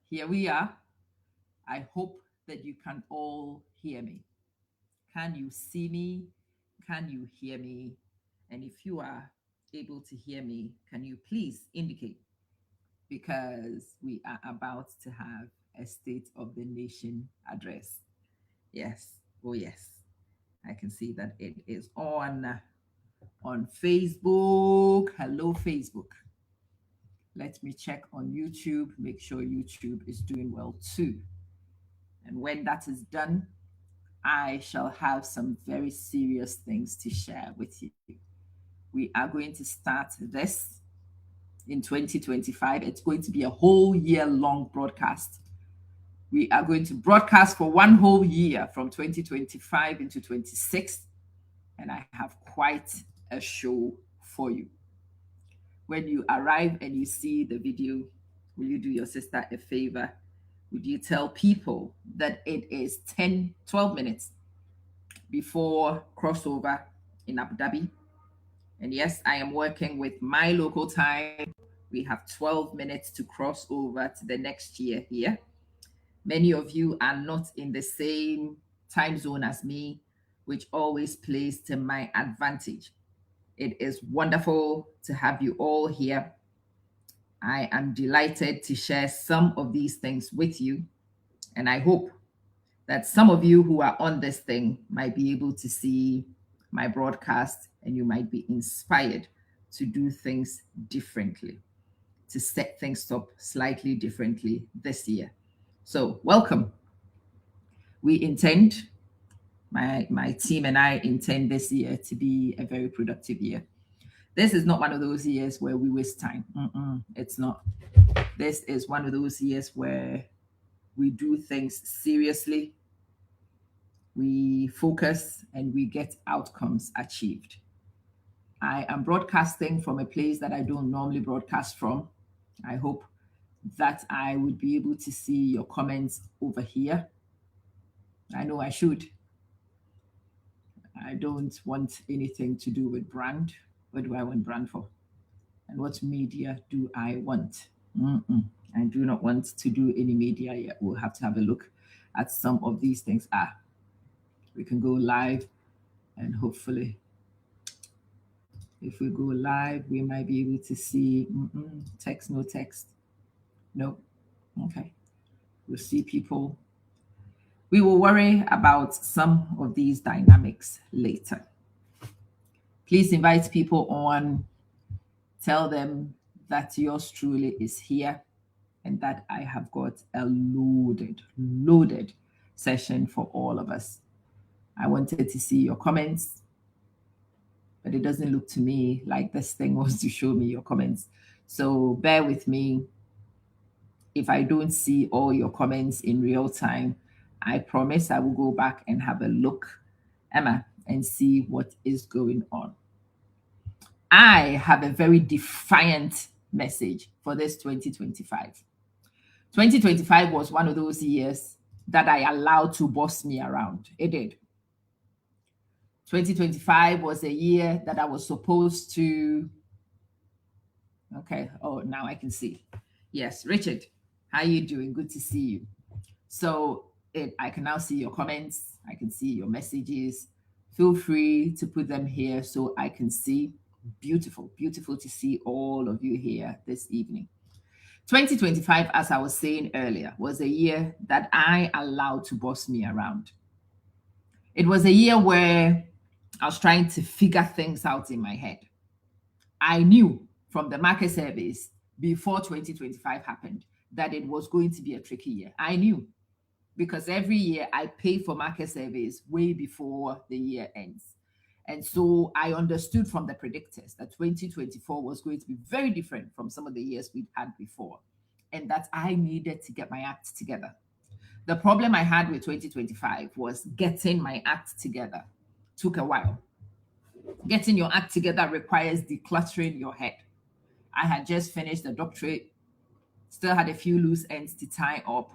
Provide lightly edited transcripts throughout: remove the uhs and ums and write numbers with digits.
Here we are. I hope that you can all hear me. Can you see me? Can you hear me? And if you are able to hear me, can you please indicate? Because we are about to have a State of the Nation address. Yes. Oh, yes. I can see that it is on Facebook. Hello, Facebook. Let me check on YouTube, make sure YouTube is doing well too. And when that is done, I shall have some very serious things to share with you. We are going to start this in 2025. It's going to be a whole year long broadcast. We are going to broadcast for one whole year from 2025 into 26. And I have quite a show for you. When you arrive and you see the video, will you do your sister a favor? Would you tell people that it is 10, 12 minutes before crossover in Abu Dhabi? And yes, I am working with my local time. We have 12 minutes to cross over to the next year here. Many of you are not in the same time zone as me, which always plays to my advantage. It is wonderful to have you all here. I am delighted to share some of these things with you. And I hope that some of you who are on this thing might be able to see my broadcast and you might be inspired to do things differently, to set things up slightly differently this year. So, welcome. We intend, my team and I intend this year to be a very productive year. This is not one of those years where we waste time. It's not. This is one of those years where we do things seriously, we focus, and we get outcomes achieved. I am broadcasting from a place that I don't normally broadcast from. I hope that I would be able to see your comments over here. I know I should. I don't want anything to do with brand. What do I want brand for? And what media do I want? I do not want to do any media yet. We'll have to have a look at some of these things. We can go live, and hopefully, if we go live, we might be able to see text, no text. No. Okay. We'll see people. We will worry about some of these dynamics later. Please invite people on. Tell them that yours truly is here and that I have got a loaded session for all of us. I wanted to see your comments, but it doesn't look to me like this thing wants to show me your comments. So bear with me. If I don't see all your comments in real time, I promise I will go back and have a look, Emma, and see what is going on. I have a very defiant message for this 2025. 2025 was one of those years that I allowed to boss me around. It did. 2025 was a year that I was supposed to. Okay. Oh, now I can see. Yes, Richard, how are you doing? Good to see you. So I can now see your comments. I can see your messages. Feel free to put them here so I can see. Beautiful to see all of you here this evening. 2025, as I was saying earlier, was a year that I allowed to boss me around. It was a year where I was trying to figure things out in my head. I knew from the market surveys before 2025 happened that it was going to be a tricky year. I knew because every year I pay for market surveys way before the year ends. And so I understood from the predictors that 2024 was going to be very different from some of the years we'd had before, and that I needed to get my act together. The problem I had with 2025 was getting my act together. Took a while. Getting your act together requires decluttering your head. I had just finished the doctorate, still had a few loose ends to tie up.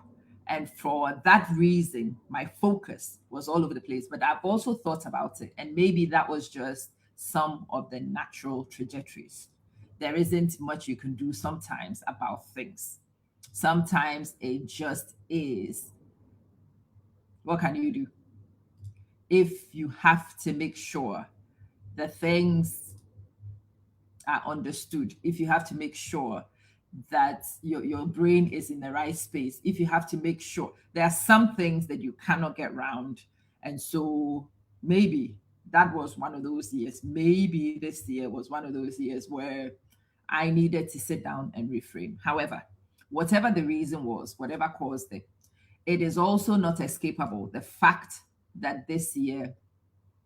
And for that reason, my focus was all over the place. But I've also thought about it. And maybe that was just some of the natural trajectories. There isn't much you can do sometimes about things. Sometimes it just is. What can you do? If you have to make sure the things are understood, if you have to make sure that your brain is in the right space, if you have to make sure there are some things that you cannot get around. And so maybe that was one of those years. Maybe this year was one of those years where I needed to sit down and reframe. However, whatever the reason was, whatever caused it, it is also not escapable. The fact that this year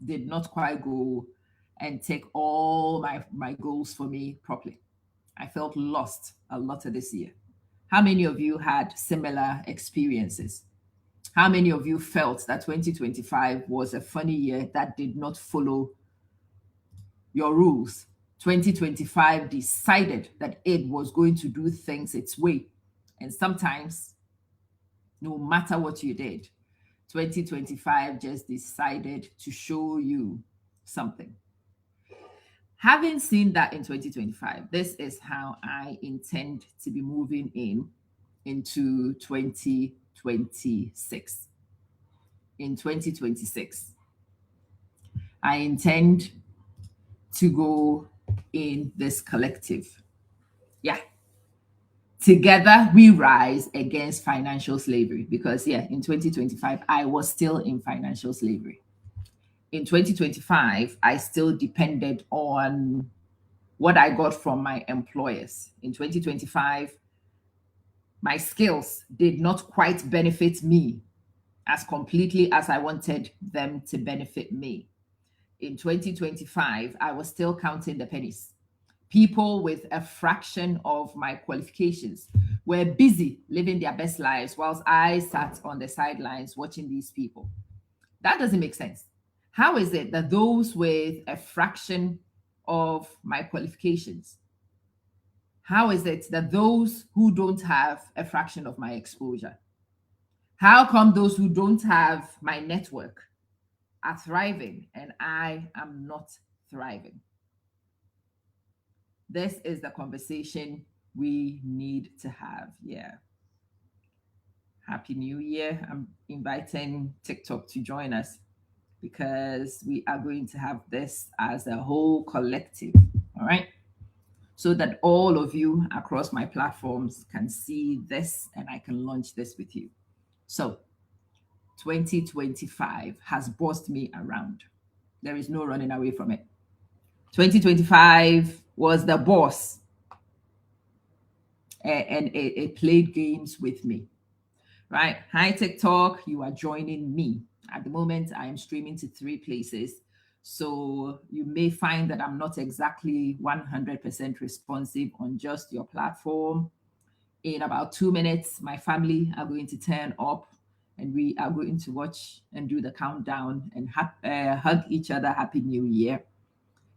did not quite go and take all my goals for me properly. I felt lost a lot of this year. How many of you had similar experiences? How many of you felt that 2025 was a funny year that did not follow your rules? 2025 decided that it was going to do things its way. And sometimes, no matter what you did, 2025 just decided to show you something. Having seen that in 2025, this is how I intend to be moving into 2026. In 2026, I intend to go in this collective. Yeah. Together we rise against financial slavery, because in 2025 I was still in financial slavery. In 2025 I still depended on what I got from my employers. In 2025 my skills did not quite benefit me as completely as I wanted them to benefit me. In 2025 I was still counting the pennies. People with a fraction of my qualifications were busy living their best lives whilst I sat on the sidelines watching these people. That doesn't make sense. How is it that those with a fraction of my qualifications, how is it that those who don't have a fraction of my exposure, how come those who don't have my network are thriving and I am not thriving? This is the conversation we need to have. Yeah. Happy New Year. I'm inviting TikTok to join us because we are going to have this as a whole collective. All right. So that all of you across my platforms can see this and I can launch this with you. So 2025 has bossed me around. There is no running away from it. 2025 was the boss, and it played games with me. Right? Hi, TikTok. You are joining me. At the moment, I am streaming to 3 places. So you may find that I'm not exactly 100% responsive on just your platform. In about 2 minutes, my family are going to turn up and we are going to watch and do the countdown and hug each other. Happy New Year.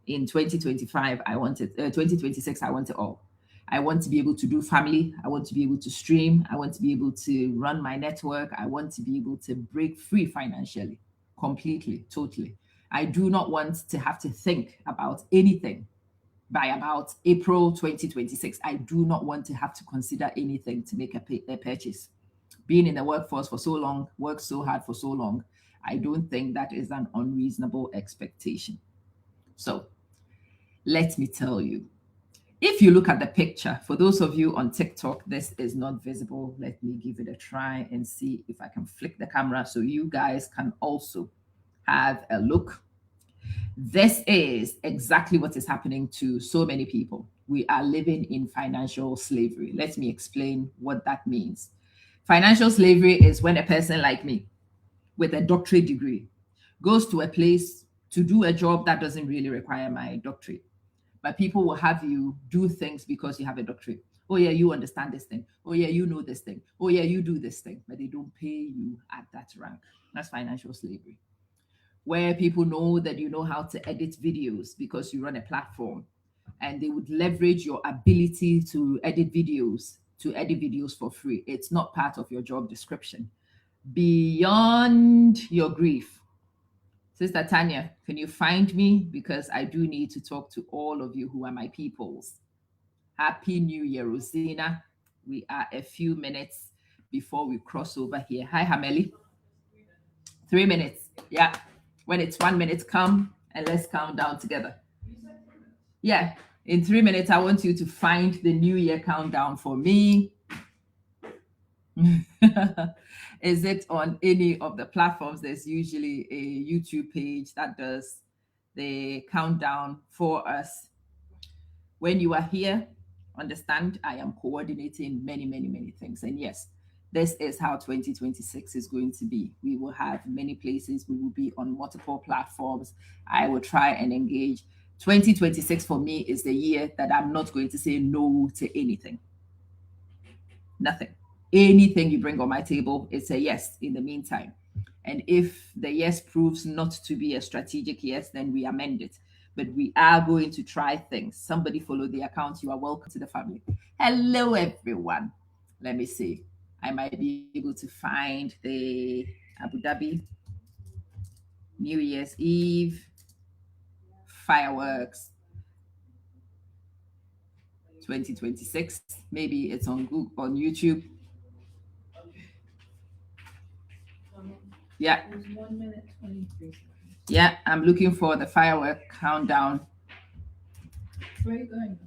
In 2025, 2026, I want it all. I want to be able to do family. I want to be able to stream. I want to be able to run my network. I want to be able to break free financially, completely, totally. I do not want to have to think about anything by about April 2026. I do not want to have to consider anything to make a purchase. Being in the workforce for so long, worked so hard for so long, I don't think that is an unreasonable expectation. So let me tell you, if you look at the picture, for those of you on TikTok, this is not visible. Let me give it a try and see if I can flick the camera so you guys can also have a look. This is exactly what is happening to so many people. We are living in financial slavery. Let me explain what that means. Financial slavery is when a person like me with a doctorate degree goes to a place to do a job that doesn't really require my doctorate. But people will have you do things because you have a doctorate. Oh, yeah, you understand this thing. Oh, yeah, you know this thing. Oh, yeah, you do this thing. But they don't pay you at that rank. That's financial slavery. Where people know that you know how to edit videos because you run a platform, and they would leverage your ability to edit videos for free. It's not part of your job description. Beyond your grief. Sister Tanya, can you find me? Because I do need to talk to all of you who are my peoples. Happy New Year, Rosina. We are a few minutes before we cross over here. Hi, Hameli. 3 minutes. Yeah. When it's 1 minute, come and let's count down together. Yeah. In 3 minutes, I want you to find the New Year countdown for me. Is it on any of the platforms? There's usually a YouTube page that does the countdown for us. When you are here, understand I am coordinating many, many, many things. And yes, this is how 2026 is going to be. We will have many places, we will be on multiple platforms. I will try and engage. 2026 for me is the year that I'm not going to say no to anything. Nothing. Anything you bring on my table, it's a yes in the meantime. And if the yes proves not to be a strategic yes, then we amend it. But we are going to try things. Somebody follow the account. You are welcome to the family. Hello, everyone. Let me see. I might be able to find the Abu Dhabi New Year's Eve fireworks 2026. Maybe it's on Google, on YouTube. Yeah. It was 1 minute 23 seconds. Yeah, I'm looking for the firework countdown. Where are you going?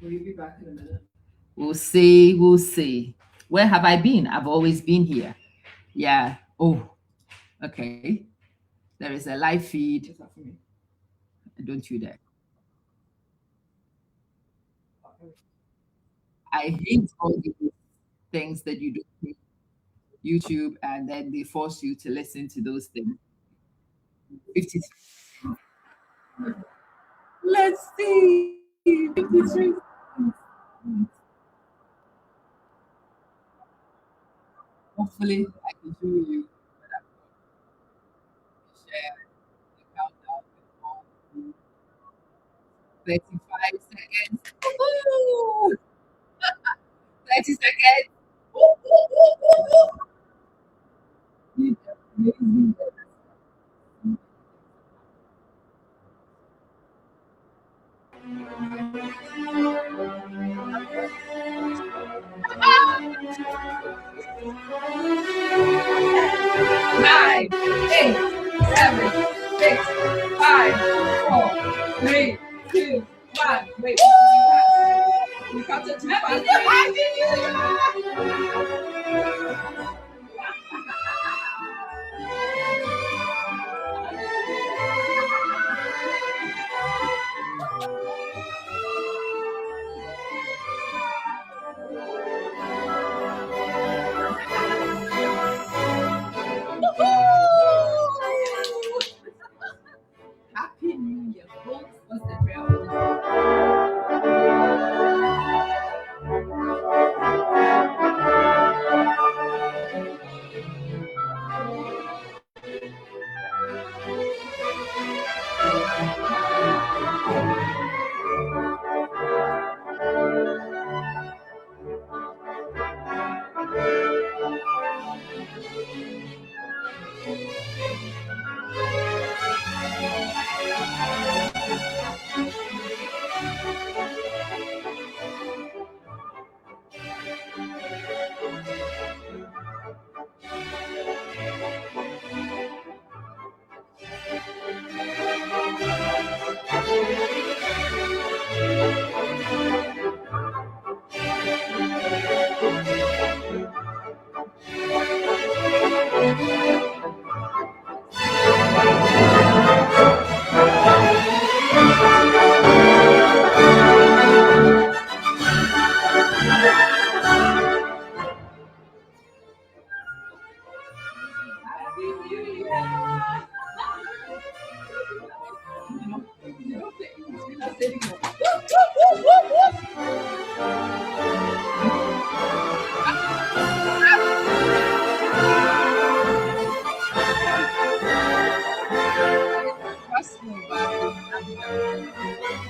Will you be back in a minute? We'll see. We'll see. Where have I been? I've always been here. Yeah. Oh, okay. There is a live feed. Is that for me? Don't you dare. I hate all these things that you do on YouTube and then they force you to listen to those things. 50. Let's see. 53. Hopefully, I can show you what I've got. Share the countdown before 35 seconds. Woo! 30 seconds. Woo, woo, woo, woo, woo. Amazing. Nine, eight, seven, six, five, four, three, two, one. Wait, we counted too fast. Happy New Year! Happy New Year, folks. What's the real? Happy New Year!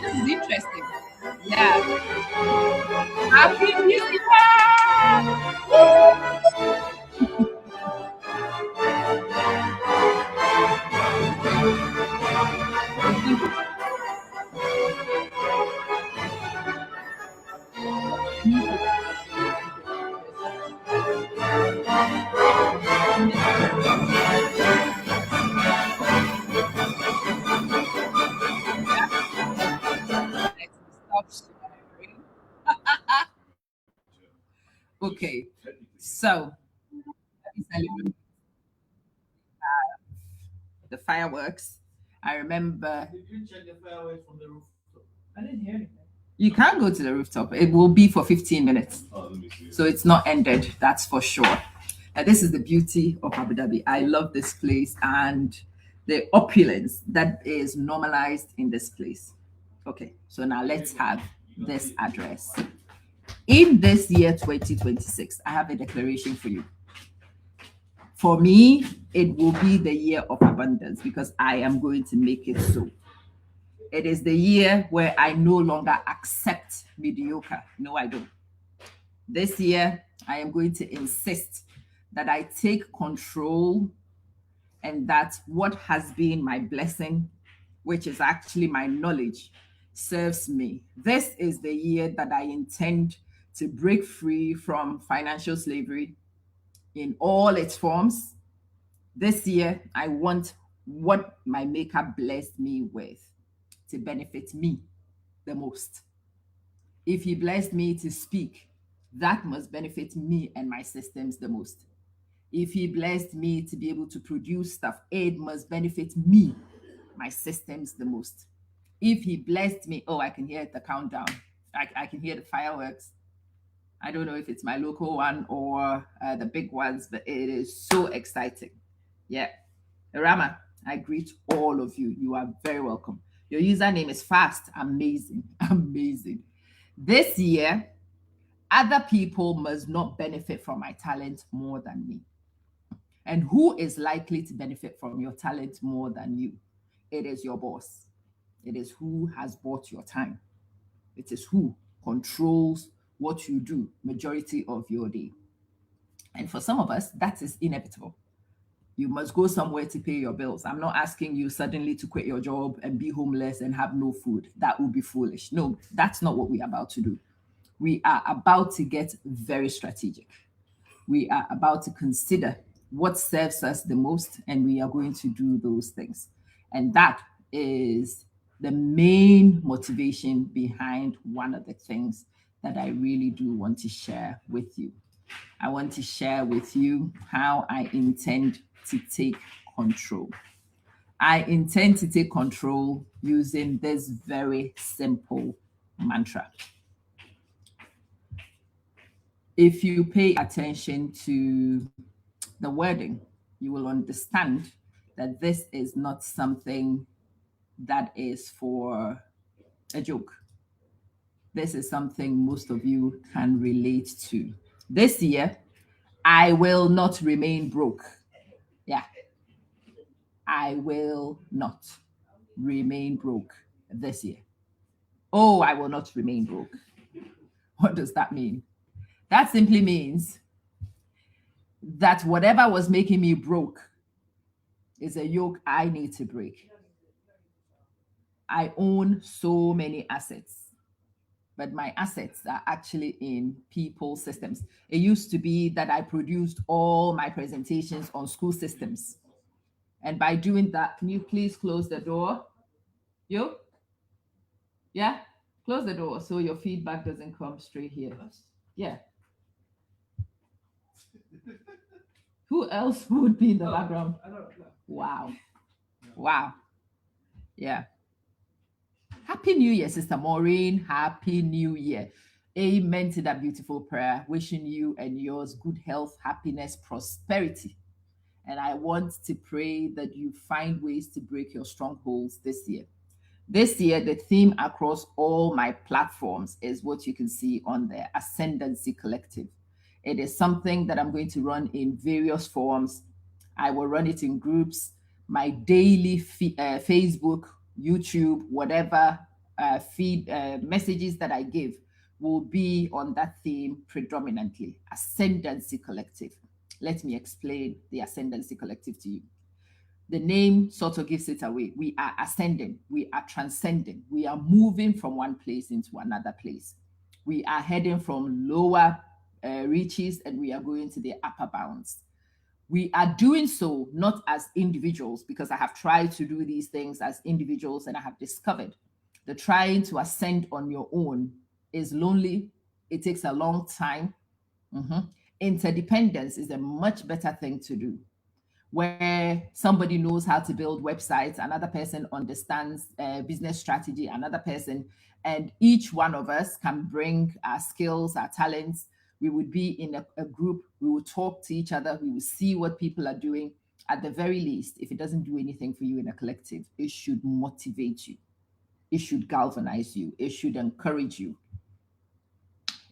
This is interesting. Yeah. Happy New Year! Okay, so let me celebrate the fireworks. I remember Did you check the fireworks from the rooftop? I didn't hear anything. you can't go to the rooftop. It will be for 15 minutes. Oh, let me see. So it's not ended, that's for sure. And this is the beauty of Abu Dhabi. I love this place and the opulence that is normalized in this place. Okay, so now let's have this address. In this year 2026, I have a declaration for you. For me, it will be the year of abundance because I am going to make it so. It is the year where I no longer accept mediocre. No, I don't. This year, I am going to insist that I take control and that what has been my blessing, which is actually my knowledge, serves me. This is the year that I intend to break free from financial slavery in all its forms. This year, I want what my Maker blessed me with to benefit me the most. If He blessed me to speak, that must benefit me and my systems the most. If He blessed me to be able to produce stuff, it must benefit me, my systems the most. If He blessed me, oh, I can hear the countdown. I can hear the fireworks. I don't know if it's my local one or the big ones, but it is so exciting. Yeah. Rama, I greet all of you. You are very welcome. Your username is fast. Amazing. Amazing. This year, other people must not benefit from my talent more than me. And who is likely to benefit from your talent more than you? It is your boss. It is who has bought your time. It is who controls what you do majority of your day. And for some of us, that is inevitable. You must go somewhere to pay your bills. I'm not asking you suddenly to quit your job and be homeless and have no food. That would be foolish. No, that's not what we're about to do. We are about to get very strategic. We are about to consider what serves us the most, and we are going to do those things. And that is the main motivation behind one of the things that I really do want to share with you. I want to share with you how I intend to take control. I intend to take control using this very simple mantra. If you pay attention to the wording, you will understand that this is not something that is for a joke. This is something most of you can relate to. This year, I will not remain broke. Yeah, I will not remain broke this year. Oh, I will not remain broke. What does that mean? That simply means that whatever was making me broke is a yoke I need to break. I own so many assets, but my assets are actually in people systems. It used to be that I produced all my presentations on school systems. And by doing that, can you please close the door? You? Yeah? Close the door so your feedback doesn't come straight here. Yeah. Who else would be in the background? Wow. Wow. Yeah. Happy New Year, Sister Maureen. Happy New Year. Amen to that beautiful prayer. Wishing you and yours good health, happiness, prosperity. And I want to pray that you find ways to break your strongholds this year. This year, the theme across all my platforms is what you can see on there, Ascendancy Collective. It is something that I'm going to run in various forms. I will run it in groups, my daily Facebook, YouTube, whatever feed messages that I give will be on that theme predominantly, Ascendancy Collective. Let me explain the Ascendancy Collective to you. The name sort of gives it away. We are ascending, we are transcending, we are moving from one place into another place. We are heading from lower reaches and we are going to the upper bounds. We are doing so not as individuals, because I have tried to do these things as individuals and I have discovered that trying to ascend on your own is lonely. It takes a long time. Interdependence is a much better thing to do, where somebody knows how to build websites, another person understands business strategy, another person, and each one of us can bring our skills, our talents. We would be in a group, we would talk to each other, we would see what people are doing. At the very least, if it doesn't do anything for you in a collective, it should motivate you, it should galvanize you, it should encourage you,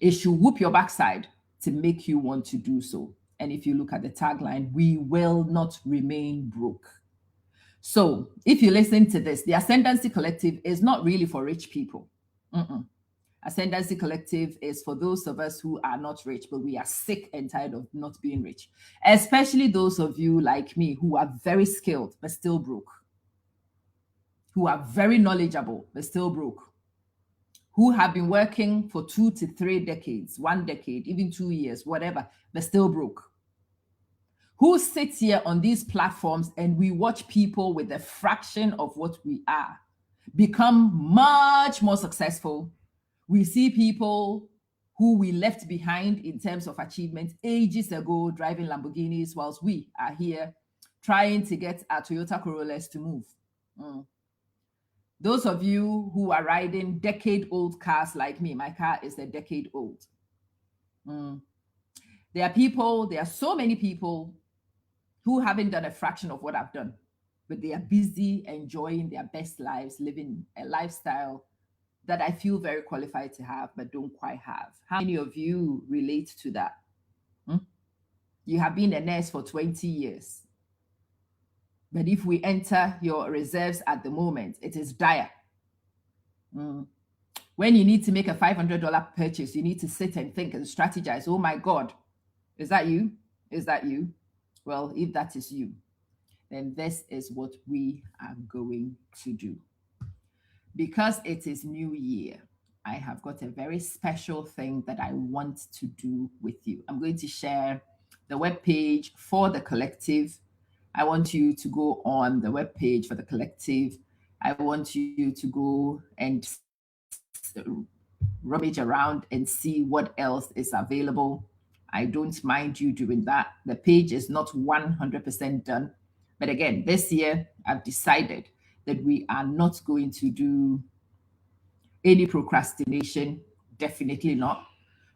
it should whoop your backside to make you want to do so. And if you look at the tagline, we will not remain broke. So if you listen to this, the Ascendancy Collective is not really for rich people. Ascendancy Collective is for those of us who are not rich, but we are sick and tired of not being rich. Especially those of you like me who are very skilled, but still broke. Who are very knowledgeable, but still broke. Who have been working for 2 to 3 decades, 1 decade, even 2 years, whatever, but still broke. Who sits here on these platforms and we watch people with a fraction of what we are become much more successful. We see people who we left behind in terms of achievement ages ago driving Lamborghinis, whilst we are here trying to get our Toyota Corollas to move. Those of you who are riding decade-old cars like me, my car is a decade old. There are so many people who haven't done a fraction of what I've done, but they are busy enjoying their best lives, living a lifestyle that I feel very qualified to have, but don't quite have. How many of you relate to that? You have been a nurse for 20 years. But if we enter your reserves at the moment, it is dire. When you need to make a $500 purchase, you need to sit and think and strategize. Oh my God, is that you? Is that you? Well, if that is you, then this is what we are going to do. Because it is New Year, I have got a very special thing that I want to do with you. I'm going to share the webpage for the collective. I want you to go on the webpage for the collective. I want you to go and rummage around and see what else is available. I don't mind you doing that. The page is not 100% done. But again, this year, I've decided that we are not going to do any procrastination. Definitely not.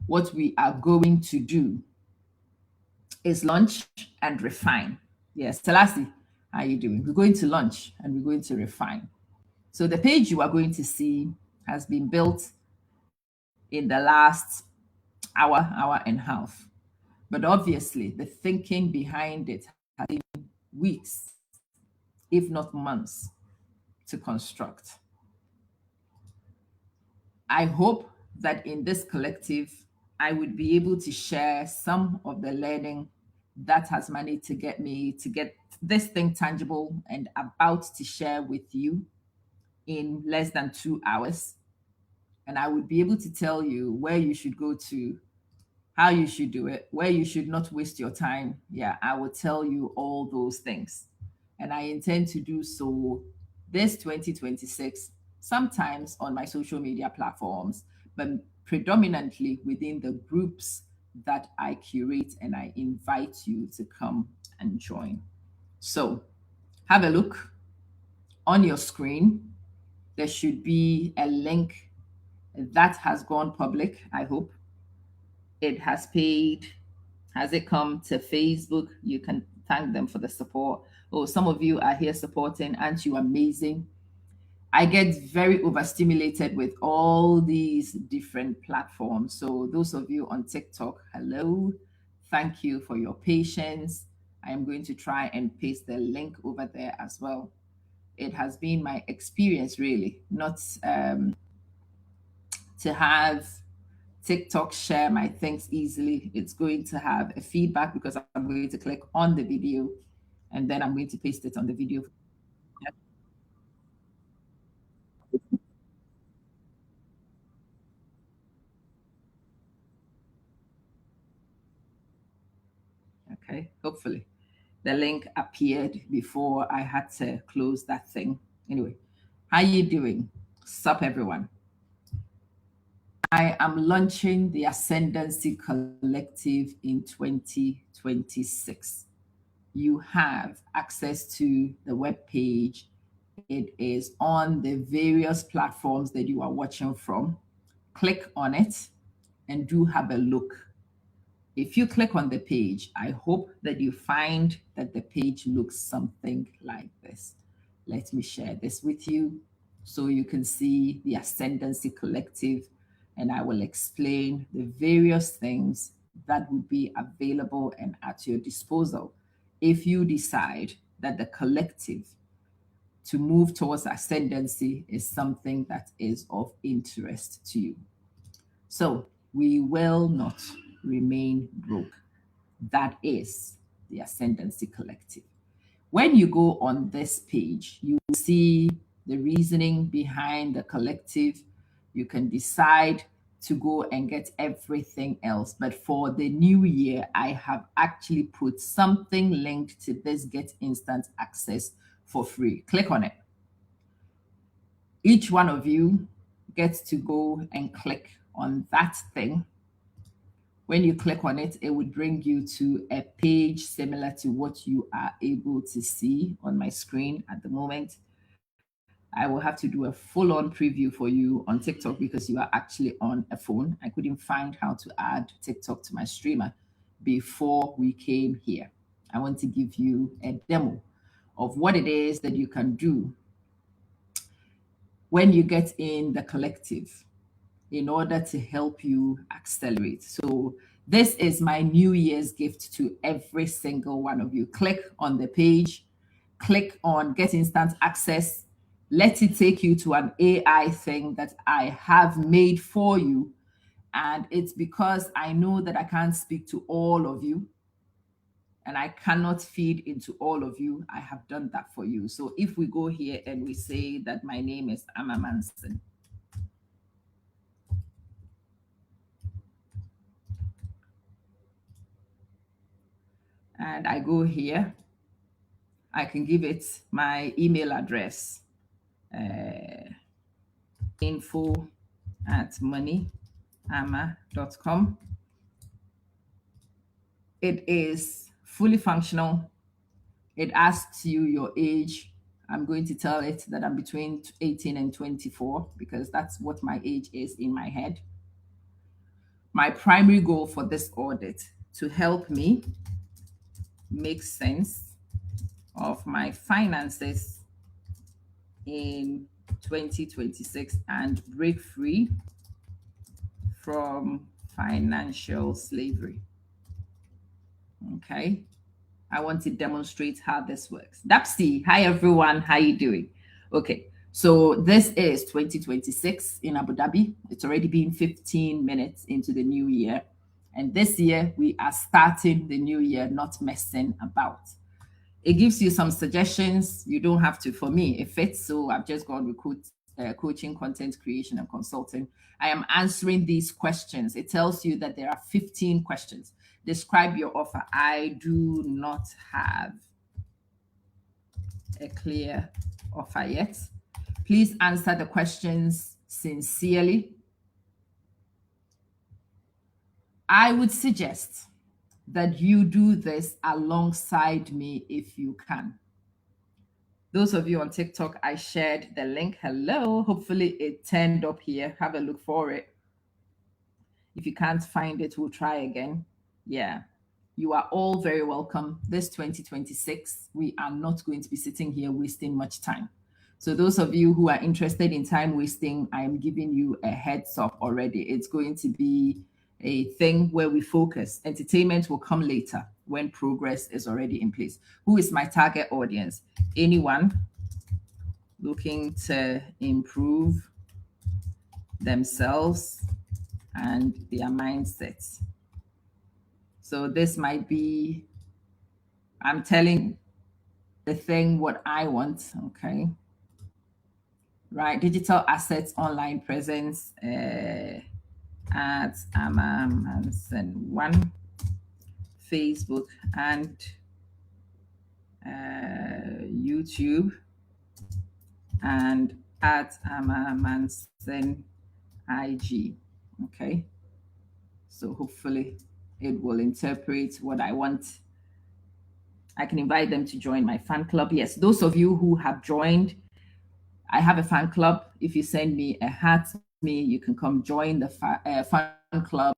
What we are going to do is launch and refine. Yes, Selassie, how are you doing? We're going to launch and we're going to refine. So the page you are going to see has been built in the last hour and a half. But obviously, the thinking behind it has been weeks, if not months, to construct. I hope that in this collective, I would be able to share some of the learning that has managed to get me to get this thing tangible and about to share with you in less than 2 hours. And I would be able to tell you where you should go to, how you should do it, where you should not waste your time. Yeah, I will tell you all those things. And I intend to do so this 2026, sometimes on my social media platforms, but predominantly within the groups that I curate and I invite you to come and join. So have a look on your screen. There should be a link that has gone public, I hope. It has paid. Has it come to Facebook? You can thank them for the support. Oh, some of you are here supporting. Aren't you amazing? I get very overstimulated with all these different platforms. So those of you on TikTok, hello. Thank you for your patience. I am going to try and paste the link over there as well. It has been my experience, really, not to have TikTok share my things easily. It's going to have a feedback because I'm going to click on the video and then I'm going to paste it on the video. Okay, hopefully. The link appeared before I had to close that thing. Anyway, how you doing? Sup, everyone? I am launching the Ascendancy Collective in 2026. You have access to the webpage. It is on the various platforms that you are watching from. Click on it and do have a look. If you click on the page, I hope that you find that the page looks something like this. Let me share this with you so you can see the Ascendancy Collective, and I will explain the various things that would be available and at your disposal if you decide that the collective to move towards ascendancy is something that is of interest to you. So we will not remain broke. That is the Ascendancy Collective. When you go on this page, you will see the reasoning behind the collective. You can decide to go and get everything else. But for the new year, I have actually put something linked to this Get Instant Access for free. Click on it. Each one of you gets to go and click on that thing. When you click on it, it would bring you to a page similar to what you are able to see on my screen at the moment. I will have to do a full-on preview for you on TikTok because you are actually on a phone. I couldn't find how to add TikTok to my streamer before we came here. I want to give you a demo of what it is that you can do when you get in the collective in order to help you accelerate. So this is my New Year's gift to every single one of you. Click on the page, click on Get Instant Access. Let it take you to an AI thing that I have made for you. And it's because I know that I can't speak to all of you and I cannot feed into all of you. I have done that for you. So if we go here and we say that my name is Amma Manson, and I go here, I can give it my email address, info@moneyamma.com. It is fully functional. It asks you your age. I'm going to tell it that I'm between 18 and 24 because that's what my age is in my head. My primary goal for this audit to help me make sense of my finances in 2026 and break free from financial slavery. Okay, I want to demonstrate how this works. Dapsy, hi everyone, how you doing? Okay, so this is 2026 in Abu Dhabi. It's already been 15 minutes into the new year. And this year we are starting the new year not messing about. It gives you some suggestions. You don't have to, for me, it fits. So I've just gone with coaching, content creation, and consulting. I am answering these questions. It tells you that there are 15 questions. Describe your offer. I do not have a clear offer yet. Please answer the questions sincerely. I would suggest that you do this alongside me if you can. Those of you on TikTok, I shared the link. Hello. Hopefully it turned up here. Have a look for it. If you can't find it, we'll try again. Yeah. You are all very welcome. This 2026, we are not going to be sitting here wasting much time. So those of you who are interested in time wasting, I am giving you a heads up already. It's going to be a thing where we focus. Entertainment will come later when progress is already in place. Who is my target audience? Anyone looking to improve themselves and their mindsets. So this might be, I'm telling the thing what I want, okay? Right, digital assets, online presence, at Amma Manson 1, Facebook and YouTube, and at Amma Manson IG. Okay. So hopefully it will interpret what I want. I can invite them to join my fan club. Yes, those of you who have joined, I have a fan club. If you send me a hat, me, you can come join the fan club.